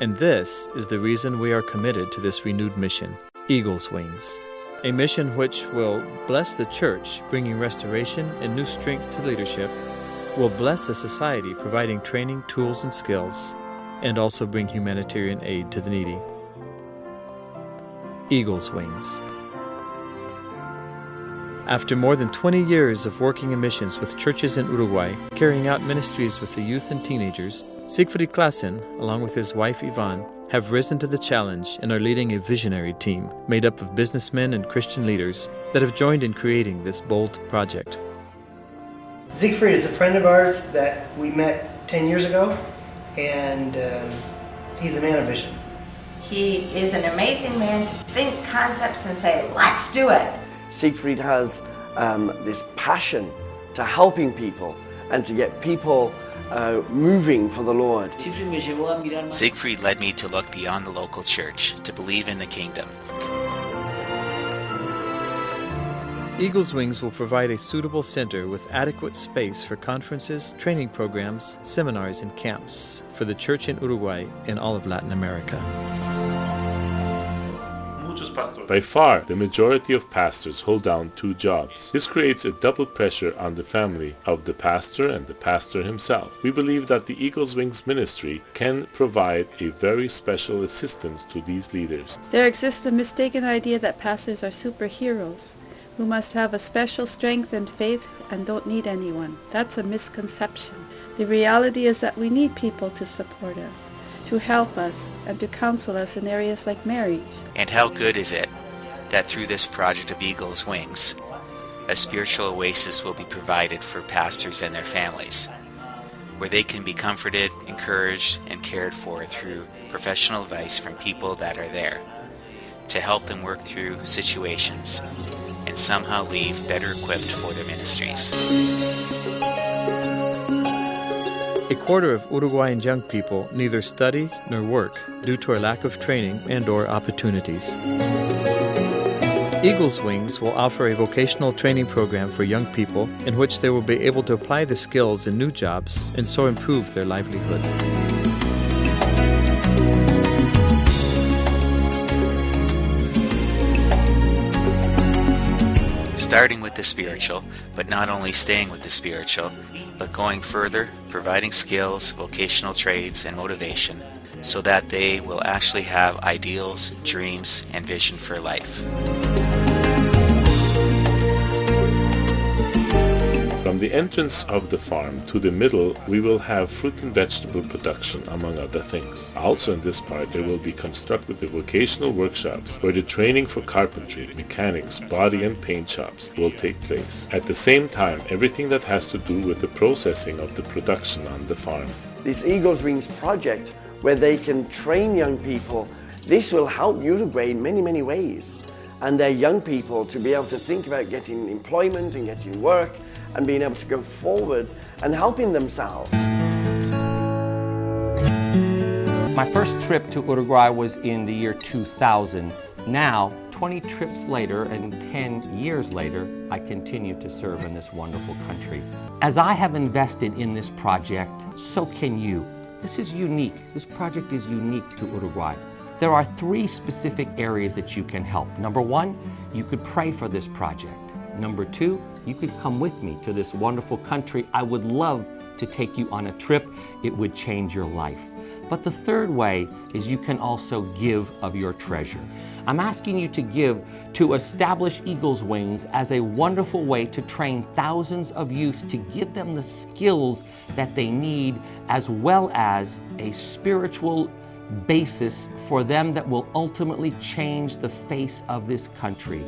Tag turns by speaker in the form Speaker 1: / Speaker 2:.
Speaker 1: And this is the reason we are committed to this renewed mission, Eagle's Wings. A mission which will bless the church, bringing restoration and new strength to leadership, will bless the society, providing training, tools, and skills, and also bring humanitarian aid to the needy. Eagle's Wings. After more than 20 years of working in missions with churches in Uruguay, carrying out ministries with the youth and teenagers, Siegfried Klassen, along with his wife Yvonne, have risen to the challenge and are leading a visionary team made up of businessmen and Christian leaders that have joined in creating this bold project.
Speaker 2: Siegfried is a friend of ours that we met 10 years ago, and he's a man of vision.
Speaker 3: He is an amazing man to think concepts and say, let's do it.
Speaker 4: Siegfried has this passion to helping people and to get people moving for the Lord.
Speaker 5: Siegfried led me to look beyond the local church, to believe in the kingdom.
Speaker 1: Eagle's Wings will provide a suitable center with adequate space for conferences, training programs, seminars, and camps for the church in Uruguay and all of Latin America.
Speaker 6: By far, the majority of pastors hold down two jobs. This creates a double pressure on the family of the pastor and the pastor himself. We believe that the Eagle's Wings ministry can provide a very special assistance to these leaders.
Speaker 7: There exists a mistaken idea that pastors are superheroes who must have a special strength and faith and don't need anyone. That's a misconception. The reality is that we need people to support us, to help us, and to counsel us in areas like marriage.
Speaker 5: And how good is it that through this project of Eagle's Wings, a spiritual oasis will be provided for pastors and their families, where they can be comforted, encouraged, and cared for through professional advice from people that are there to help them work through situations and somehow leave better equipped for their ministries.
Speaker 1: A quarter of Uruguayan young people neither study nor work due to a lack of training and/or opportunities. Eagle's Wings will offer a vocational training program for young people in which they will be able to apply the skills in new jobs and so improve their livelihood.
Speaker 5: Starting with the spiritual, but not only staying with the spiritual, but going further, providing skills, vocational trades, and motivation so that they will actually have ideals, dreams, and vision for life.
Speaker 6: From the entrance of the farm to the middle, we will have fruit and vegetable production, among other things. Also in this part, there will be constructed the vocational workshops where the training for carpentry, mechanics, body and paint shops will take place. At the same time, everything that has to do with the processing of the production on the farm.
Speaker 4: This Eagle's Wings project, where they can train young people, this will help Uruguay in many, many ways. And their young people to be able to think about getting employment and getting work and being able to go forward and helping themselves.
Speaker 8: My first trip to Uruguay was in the year 2000. Now, 20 trips later and 10 years later, I continue to serve in this wonderful country. As I have invested in this project, so can you. This is unique. This project is unique to Uruguay. There are 3 specific areas that you can help. Number 1, you could pray for this project. Number 2, you could come with me to this wonderful country. I would love to take you on a trip. It would change your life. But the third way is you can also give of your treasure. I'm asking you to give to establish Eagle's Wings as a wonderful way to train thousands of youth, to give them the skills that they need, as well as a spiritual basis for them that will ultimately change the face of this country.